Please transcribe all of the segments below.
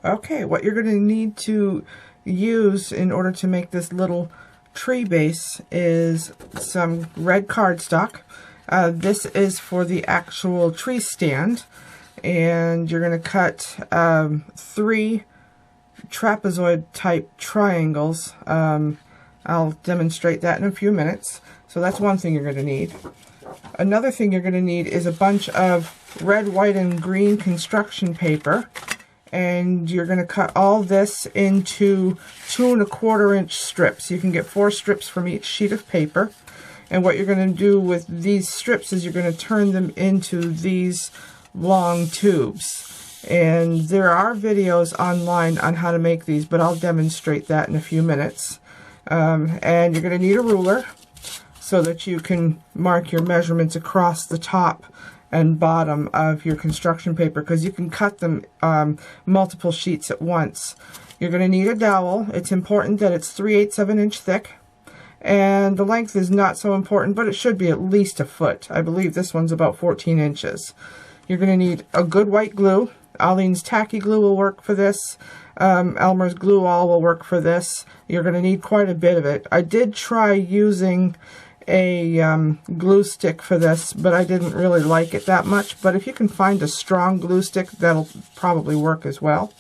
Okay, what you're going to need to use in order to make this little tree base is some red cardstock. This is for the actual tree stand, and you're going to cut 3 trapezoid type triangles. I'll demonstrate that in a few minutes. So that's one thing you're going to need. Another thing you're going to need is a bunch of red, white, and green construction paper, and you're going to cut all this into 2 1/4 inch strips. You can get 4 strips from each sheet of paper, and what you're going to do with these strips is you're going to turn them into these long tubes. And there are videos online on how to make these, but I'll demonstrate that in a few minutes. And you're going to need a ruler so that you can mark your measurements across the top and bottom of your construction paper, because you can cut them multiple sheets at once. You're going to need a dowel. It's important that it's 3/8 of an inch thick, and the length is not so important, but it should be at least a foot. I believe this one's about 14 inches. You're going to need a good white glue. Aleene's tacky glue will work for this. Elmer's glue all will work for this. You're going to need quite a bit of it. I did try using a glue stick for this, but I didn't really like it that much. But if you can find a strong glue stick, that'll probably work as well.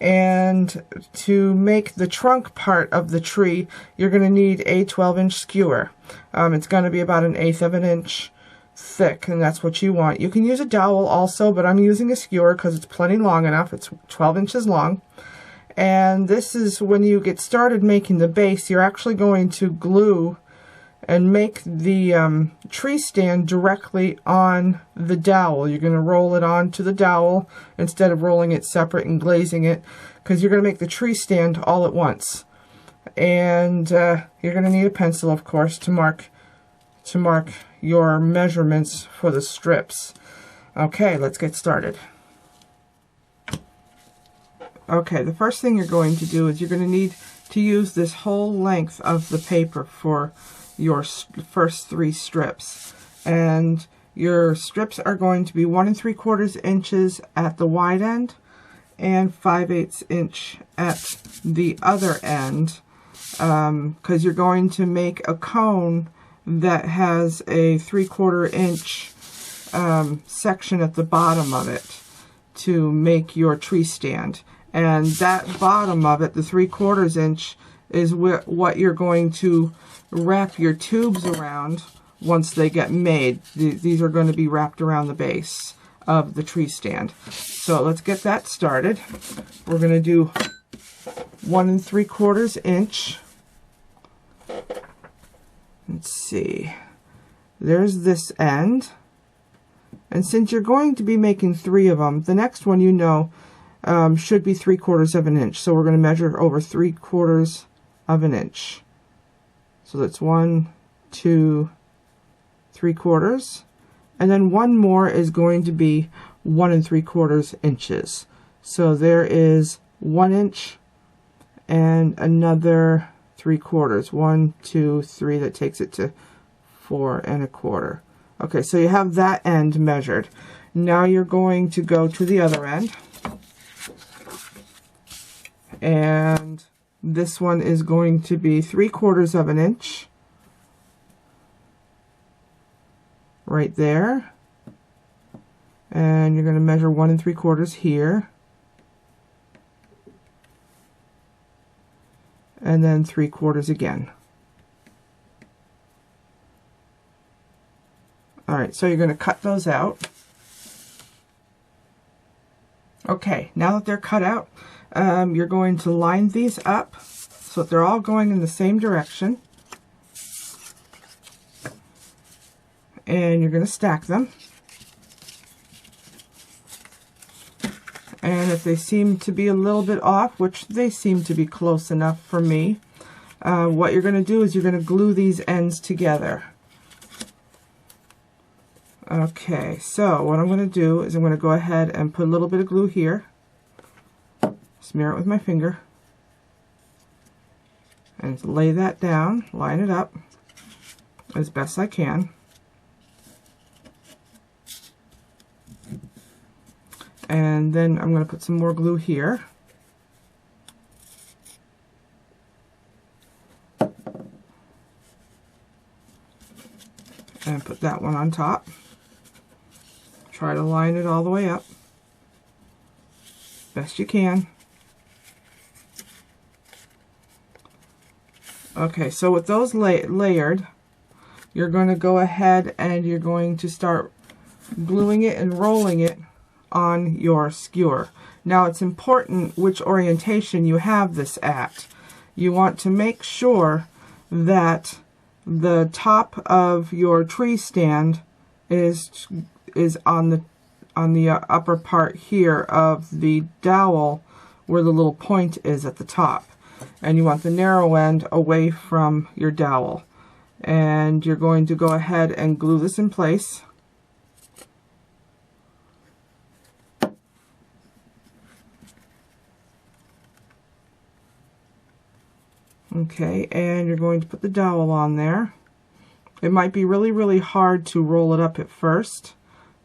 And to make the trunk part of the tree, you're going to need a 12-inch skewer. It's going to be about 1/8 of an inch thick, and that's what you want. You can use a dowel also, but I'm using a skewer because it's plenty long enough. It's 12 inches long. And this is when you get started making the base, you're actually going to glue and make the tree stand directly on the dowel. You're going to roll it onto the dowel instead of rolling it separate and glazing it, because you're going to make the tree stand all at once. And you're going to need a pencil, of course, to mark your measurements for the strips. Okay, let's get started. Okay, the first thing you're going to do is you're going to need to use this whole length of the paper for your first 3 strips. And your strips are going to be 1 3/4 inches at the wide end and 5/8 inch at the other end, because you're going to make a cone that has a 3/4 inch section at the bottom of it to make your tree stand. And that bottom of it, the 3/4 inch, is what you're going to wrap your tubes around once they get made. These are going to be wrapped around the base of the tree stand. So let's get that started. We're going to do 1 3/4 inch. Let's see. There's this end. And since you're going to be making 3 of them, the next one, you know, should be 3/4 of an inch. So we're going to measure over 3/4 of an inch. So that's 1, 2, 3/4. And then one more is going to be 1 3/4 inches. So there is 1 inch and another 3/4. 1, 2, 3. That takes it to 4 1/4. Okay, so you have that end measured. Now you're going to go to the other end. And this one is going to be 3/4 of an inch. Right there. And you're going to measure 1 3/4 here. And then 3/4 again. Alright, so you're going to cut those out. Okay, now that they're cut out, you're going to line these up so that they're all going in the same direction. And you're going to stack them. And if they seem to be a little bit off, which they seem to be close enough for me, what you're going to do is you're going to glue these ends together. Okay, so what I'm going to do is I'm going to go ahead and put a little bit of glue here, smear it with my finger, and lay that down, line it up as best I can. And then I'm going to put some more glue here. put that one on top. Try to line it all the way up best you can. Okay, so with those layered, you're going to go ahead and you're going to start gluing it and rolling it on your skewer. Now it's important which orientation you have this at. You want to make sure that the top of your tree stand is on the upper part here of the dowel where the little point is at the top, and you want the narrow end away from your dowel. And you're going to go ahead and glue this in place. Okay, and you're going to put the dowel on there. It might be really hard to roll it up at first,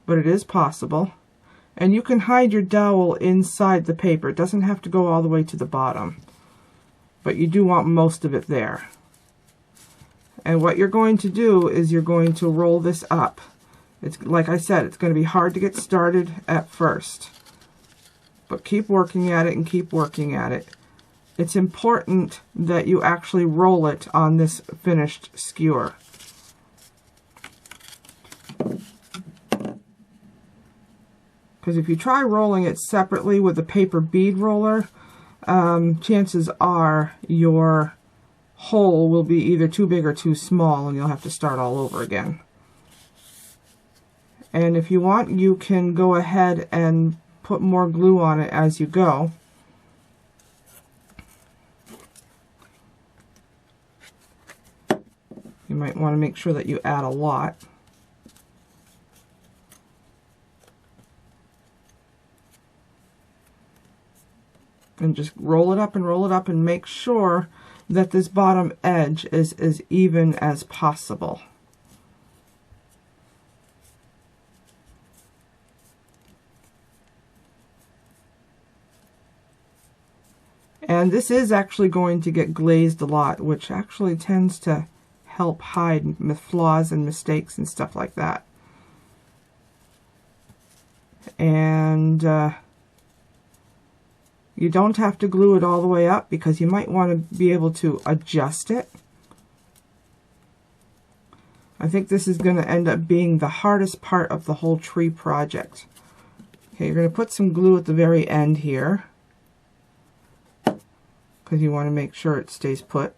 but it is possible. And you can hide your dowel inside the paper. It doesn't have to go all the way to the bottom, but you do want most of it there. And what you're going to do is you're going to roll this up. It's like I said, it's going to be hard to get started at first, but keep working at it and keep working at it. It's important that you actually roll it on this finished skewer. Because if you try rolling it separately with a paper bead roller, chances are your hole will be either too big or too small, and you'll have to start all over again. And if you want, you can go ahead and put more glue on it as you go. You might want to make sure that you add a lot. And just roll it up and roll it up and make sure that this bottom edge is as even as possible. And this is actually going to get glazed a lot, which actually tends to help hide flaws and mistakes and stuff like that. And you don't have to glue it all the way up because you might want to be able to adjust it. I think this is going to end up being the hardest part of the whole tree project. Okay, you're going to put some glue at the very end here because you want to make sure it stays put.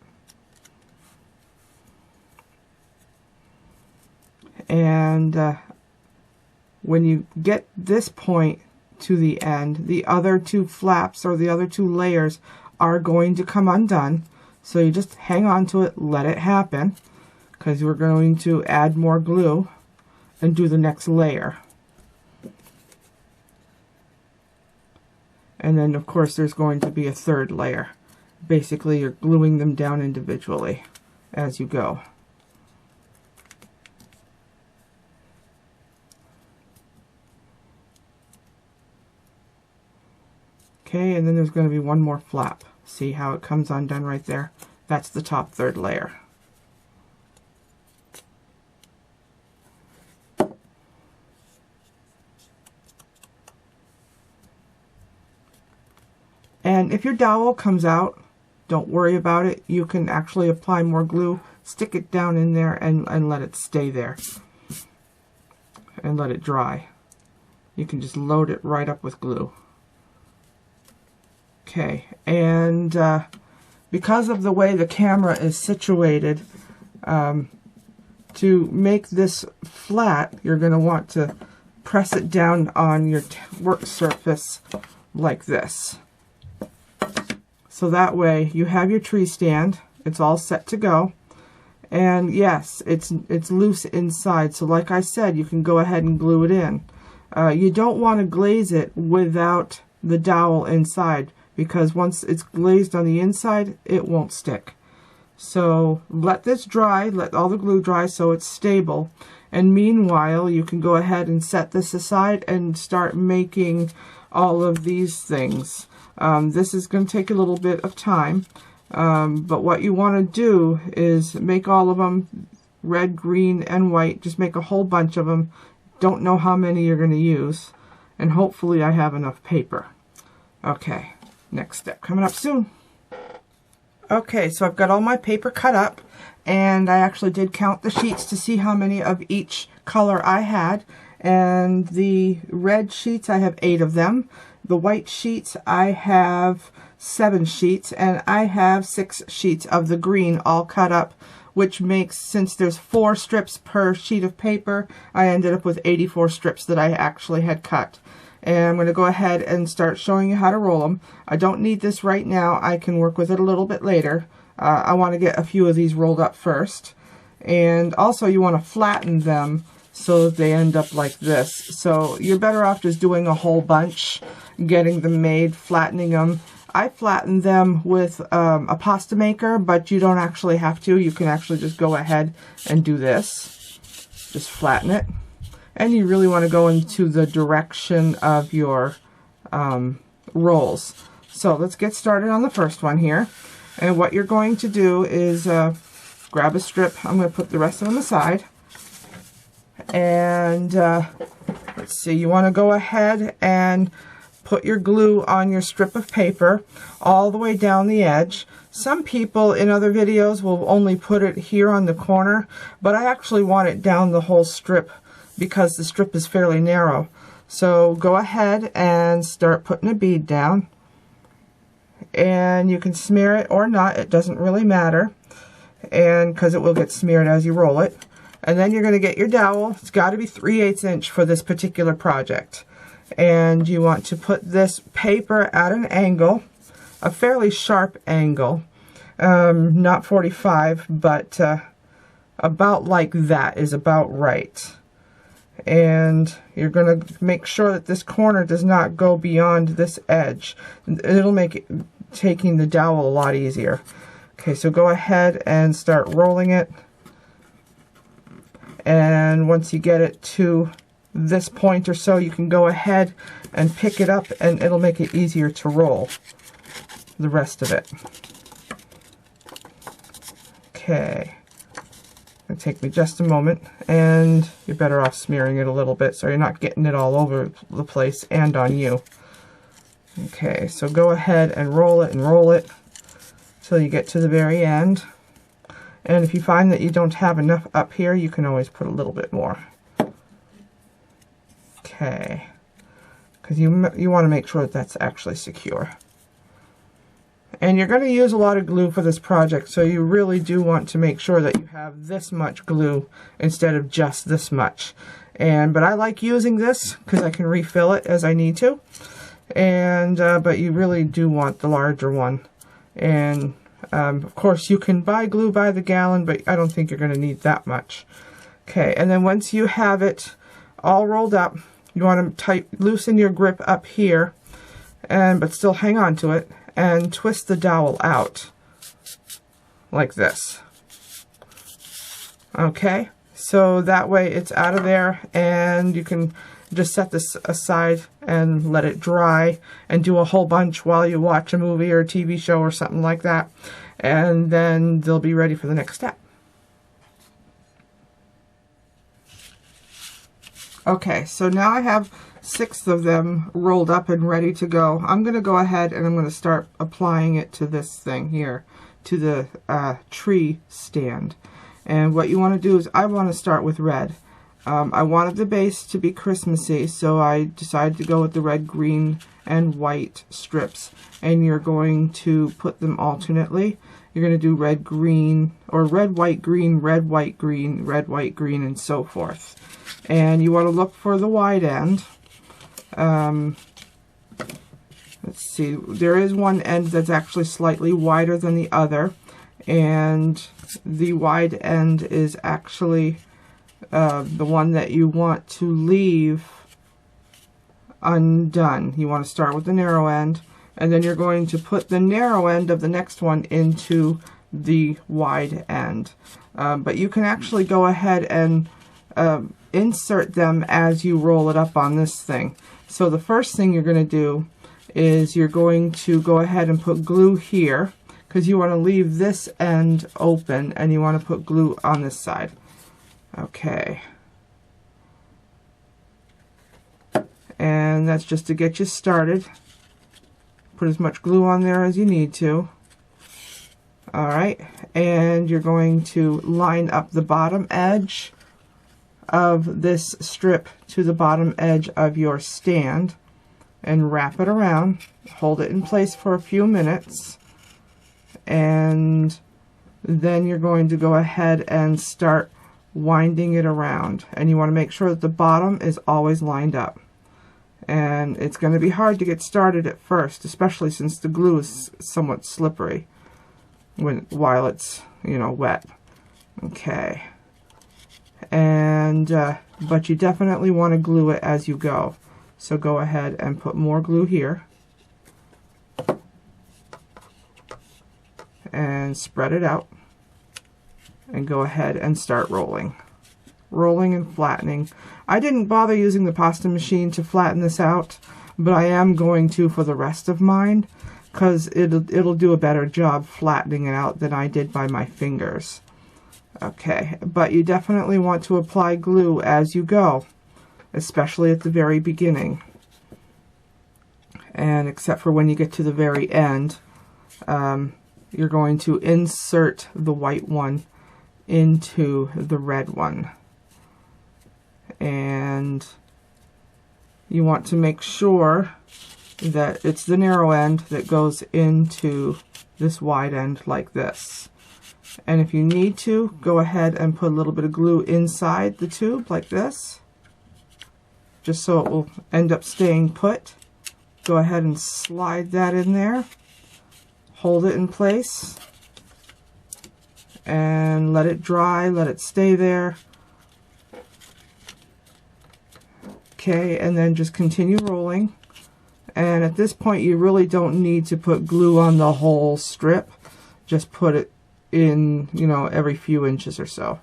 And when you get this point to the end, the other two flaps or the other two layers are going to come undone. So you just hang on to it, let it happen, because we're going to add more glue and do the next layer. And then of course there's going to be a third layer. Basically you're gluing them down individually as you go. Okay, and then there's going to be one more flap. See how it comes undone right there? That's the top third layer. And if your dowel comes out, don't worry about it. You can actually apply more glue, stick it down in there, and let it stay there. And let it dry. You can just load it right up with glue. Okay, and because of the way the camera is situated, to make this flat, you're going to want to press it down on your work surface like this. So that way you have your tree stand, it's all set to go, and yes, it's loose inside, so like I said, you can go ahead and glue it in. You don't want to glaze it without the dowel inside, because once it's glazed on the inside, it won't stick. So let this dry, let all the glue dry so it's stable, and meanwhile you can go ahead and set this aside and start making all of these things. This is going to take a little bit of time, but what you want to do is make all of them red, green, and white. Just make a whole bunch of them. Don't know how many you're going to use. And hopefully I have enough paper. Okay, next step coming up soon. Okay, so I've got all my paper cut up, and I actually did count the sheets to see how many of each color I had. And the red sheets, I have 8 of them. The white sheets, I have 7 sheets, and I have 6 sheets of the green all cut up, which makes, since there's 4 strips per sheet of paper, I ended up with 84 strips that I actually had cut. And I'm going to go ahead and start showing you how to roll them. I don't need this right now. I can work with it a little bit later. I want to get a few of these rolled up first. And also you want to flatten them so that they end up like this. So you're better off just doing a whole bunch, getting them made, flattening them. I flatten them with a pasta maker, but you don't actually have to. You can actually just go ahead and do this. Just flatten it. And you really want to go into the direction of your rolls. So let's get started on the first one here. And what you're going to do is grab a strip. I'm going to put the rest of them aside. And let's see, you want to go ahead and put your glue on your strip of paper all the way down the edge. Some people in other videos will only put it here on the corner, but I actually want it down the whole strip because the strip is fairly narrow. So go ahead and start putting a bead down. And you can smear it or not, it doesn't really matter, and because it will get smeared as you roll it. And then you're going to get your dowel. It's got to be 3/8 inch for this particular project. And you want to put this paper at an angle, a fairly sharp angle, not 45, but about like that is about right. And you're going to make sure that this corner does not go beyond this edge. It'll make taking the dowel a lot easier. Okay, so go ahead and start rolling it. And once you get it to this point or so, you can go ahead and pick it up, and it'll make it easier to roll the rest of it. Okay. It'll take me just a moment, and you're better off smearing it a little bit so you're not getting it all over the place and on you. Okay, so go ahead and roll it till you get to the very end. And if you find that you don't have enough up here, you can always put a little bit more. Okay, because you want to make sure that that's actually secure. And you're going to use a lot of glue for this project, so you really do want to make sure that you have this much glue instead of just this much. But I like using this because I can refill it as I need to. But you really do want the larger one. And of course you can buy glue by the gallon, but I don't think you're going to need that much. Okay, and then once you have it all rolled up, you want to loosen your grip up here, but still hang on to it, and twist the dowel out like this. Okay, so that way it's out of there, and you can just set this aside and let it dry and do a whole bunch while you watch a movie or a TV show or something like that, and then they'll be ready for the next step. Okay, so now I have 6 of them rolled up and ready to go. I'm going to go ahead and I'm going to start applying it to this thing here, to the tree stand. And what you want to do is, I want to start with red. I wanted the base to be Christmassy, so I decided to go with the red, green, and white strips. And you're going to put them alternately. You're going to do red, green, or red, white, green, red, white, green, red, white, green, and so forth. And you want to look for the wide end. Let's see, there is one end that's actually slightly wider than the other, and the wide end is actually the one that you want to leave undone. You want to start with the narrow end, and then you're going to put the narrow end of the next one into the wide end. But you can actually go ahead and insert them as you roll it up on this thing. So the first thing you're going to do is you're going to go ahead and put glue here, because you want to leave this end open and you want to put glue on this side. Okay. And that's just to get you started. Put as much glue on there as you need to. Alright, and you're going to line up the bottom edge of this strip to the bottom edge of your stand and wrap it around. Hold it in place for a few minutes, and then you're going to go ahead and start winding it around. And you want to make sure that the bottom is always lined up. And it's going to be hard to get started at first, especially since the glue is somewhat slippery while it's, you know, wet. Okay. And but you definitely want to glue it as you go. So go ahead and put more glue here and spread it out, and go ahead and start rolling and flattening. I didn't bother using the pasta machine to flatten this out, but I am going to for the rest of mine, because it'll do a better job flattening it out than I did by my fingers. Okay, but you definitely want to apply glue as you go, especially at the very beginning. And except for when you get to the very end, you're going to insert the white one into the red one. And you want to make sure that it's the narrow end that goes into this wide end like this. And if you need to, go ahead and put a little bit of glue inside the tube like this, just so it will end up staying put. Go ahead and slide that in there, hold it in place, and let it dry, let it stay there. Okay, and then just continue rolling. And at this point, you really don't need to put glue on the whole strip. Just put it in, you know, every few inches or so,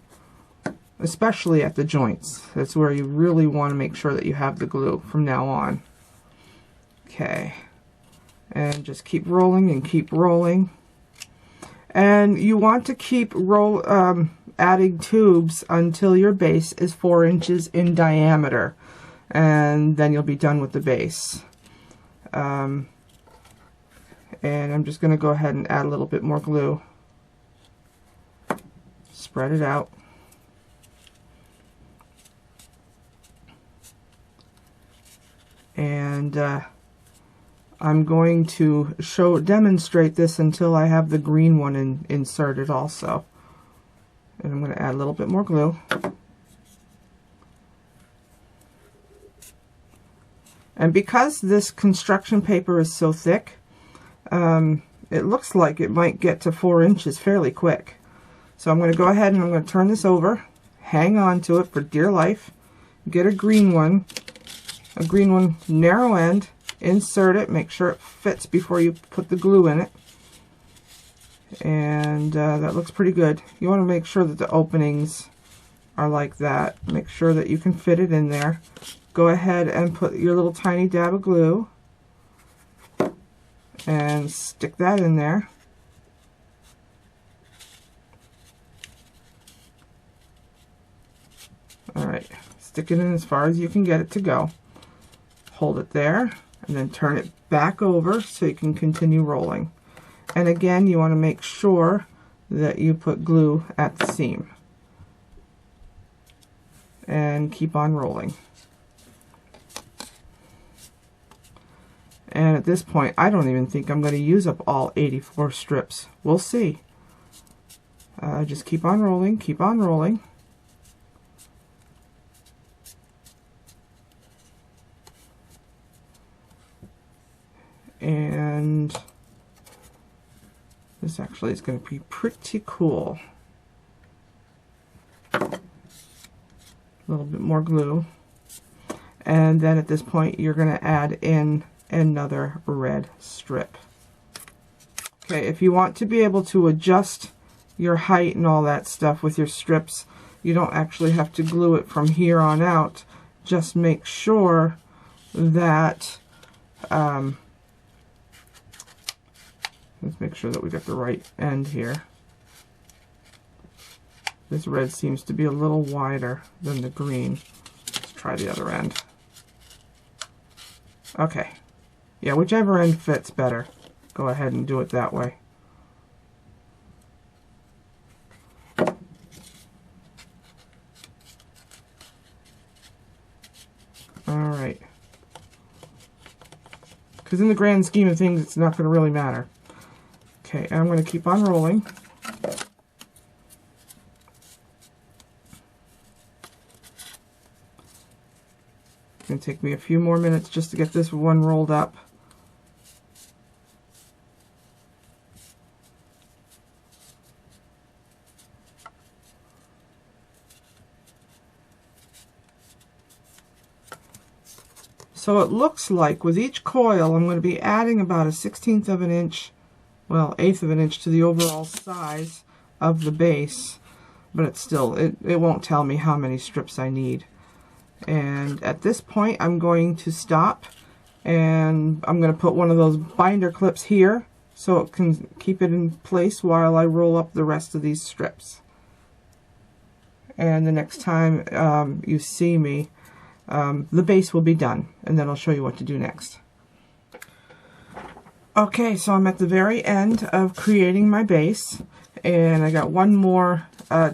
especially at the joints. That's where you really want to make sure that you have the glue from now on. Okay, and just keep rolling and keep rolling. And you want to keep adding tubes until your base is 4 inches in diameter, and then you'll be done with the base. And I'm just going to go ahead and add a little bit more glue. Spread it out. And I'm going to demonstrate this until I have the green one inserted also. And I'm going to add a little bit more glue. And because this construction paper is so thick, it looks like it might get to 4 inches fairly quick. So I'm going to go ahead and I'm going to turn this over, hang on to it for dear life, get a green one narrow end, insert it, make sure it fits before you put the glue in it. And that looks pretty good. You want to make sure that the openings are like that. Make sure that you can fit it in there. Go ahead and put your little tiny dab of glue and stick that in there. Alright, stick it in as far as you can get it to go. Hold it there and then turn it back over so you can continue rolling. And again, you want to make sure that you put glue at the seam. And keep on rolling. And at this point, I don't even think I'm going to use up all 84 strips. We'll see. Just keep on rolling, keep on rolling. And this actually is going to be pretty cool. A little bit more glue. And then at this point, you're going to add in another red strip. Okay, if you want to be able to adjust your height and all that stuff with your strips, you don't actually have to glue it from here on out. Just make sure that let's make sure that we got the right end here. This red seems to be a little wider than the green. Let's try the other end. Okay. Yeah, whichever end fits better, go ahead and do it that way. Alright. Because in the grand scheme of things, it's not going to really matter. Okay, I'm going to keep on rolling. It's going to take me a few more minutes just to get this one rolled up. So it looks like with each coil I'm going to be adding about a 1/16 of an inch, well, 1/8 of an inch to the overall size of the base, but it's still, it won't tell me how many strips I need. And at this point I'm going to stop, and I'm going to put one of those binder clips here so it can keep it in place while I roll up the rest of these strips. And the next time you see me, the base will be done, and then I'll show you what to do next. Okay, so I'm at the very end of creating my base, and I got one more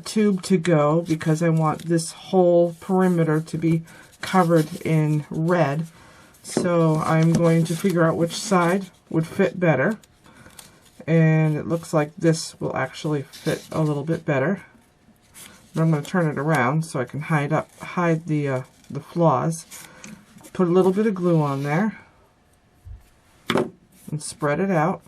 tube to go because I want this whole perimeter to be covered in red. So I'm going to figure out which side would fit better, and it looks like this will actually fit a little bit better. But I'm going to turn it around so I can hide the flaws. Put a little bit of glue on there and spread it out,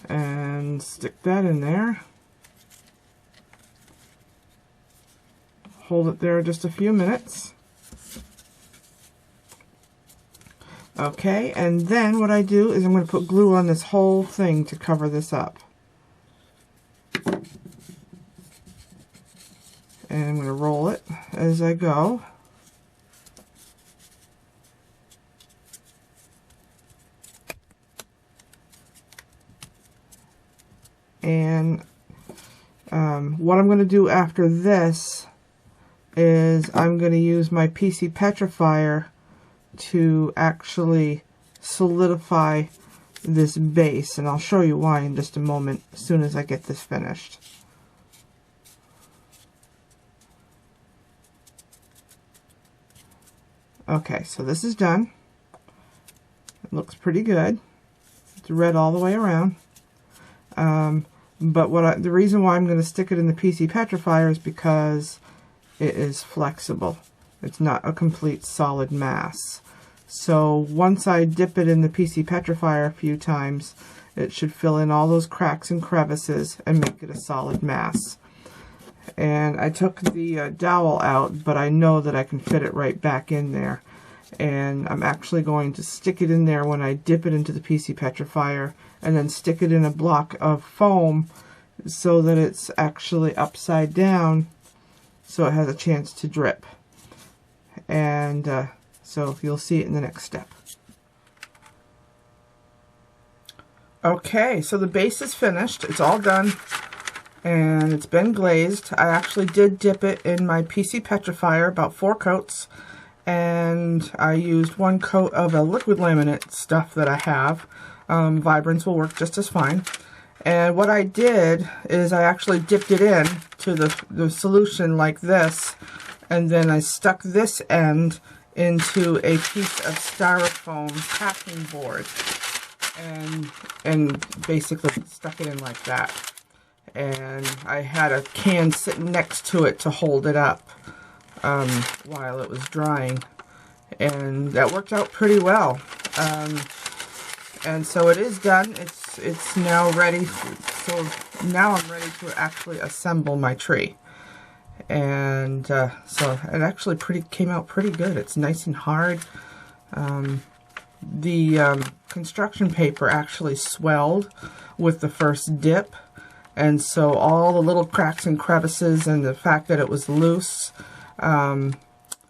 and stick that in there. Hold it there just a few minutes. Okay, and then what I do is I'm going to put glue on this whole thing to cover this up. And I'm going to roll it as I go. And what I'm going to do after this is I'm going to use my PC petrifier to actually solidify this base, and I'll show you why in just a moment as soon as I get this finished. Okay, so this is done. It looks pretty good. It's red all the way around. But the reason why I'm going to stick it in the PC petrifier is because it is flexible. It's not a complete solid mass. So once I dip it in the PC petrifier a few times, it should fill in all those cracks and crevices and make it a solid mass. And I took the dowel out, but I know that I can fit it right back in there. And I'm actually going to stick it in there when I dip it into the PC petrifier, and then stick it in a block of foam so that it's actually upside down so it has a chance to drip. And so you'll see it in the next step. Okay, so the base is finished. It's all done, and it's been glazed. I actually did dip it in my PC petrifier, about 4 coats, and I used 1 coat of a liquid laminate stuff that I have. Vibrance will work just as fine. And what I did is I actually dipped it in to the solution like this, and then I stuck this end into a piece of styrofoam packing board, and basically stuck it in like that. And I had a can sitting next to it to hold it up while it was drying, and that worked out pretty well. And so it is done. It's now ready. So now I'm ready to actually assemble my tree. And so it actually came out pretty good. It's nice and hard. The construction paper actually swelled with the first dip, and so all the little cracks and crevices and the fact that it was loose,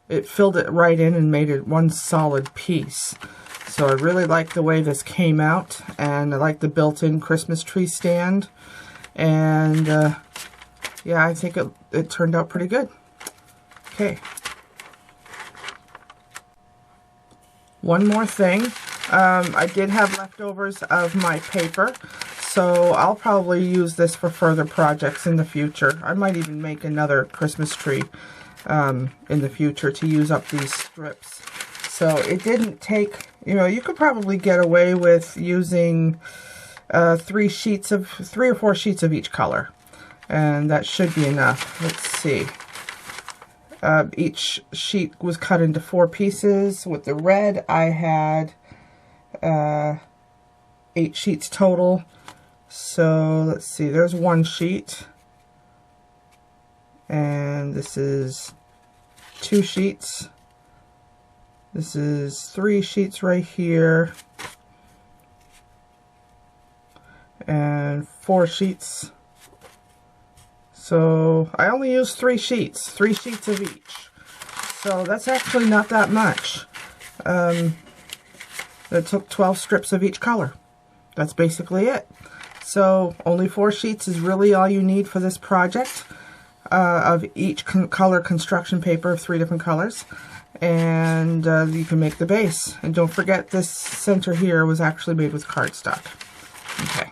it filled it right in and made it one solid piece. So I really like the way this came out, and I like the built-in Christmas tree stand. And yeah, I think it turned out pretty good. Okay. One more thing. I did have leftovers of my paper, so I'll probably use this for further projects in the future. I might even make another Christmas tree in the future to use up these strips. So it didn't take, you know, you could probably get away with using 3 or 4 sheets of each color, and that should be enough. Let's see. Each sheet was cut into 4 pieces. With the red, I had 8 sheets total. So let's see, there's 1 sheet, and this is 2 sheets. This is 3 sheets right here, and 4 sheets. So I only used 3 sheets of each. So that's actually not that much. It took 12 strips of each color. That's basically it. So only 4 sheets is really all you need for this project of each color construction paper of 3 different colors. And you can make the base. And don't forget, this center here was actually made with cardstock. Okay.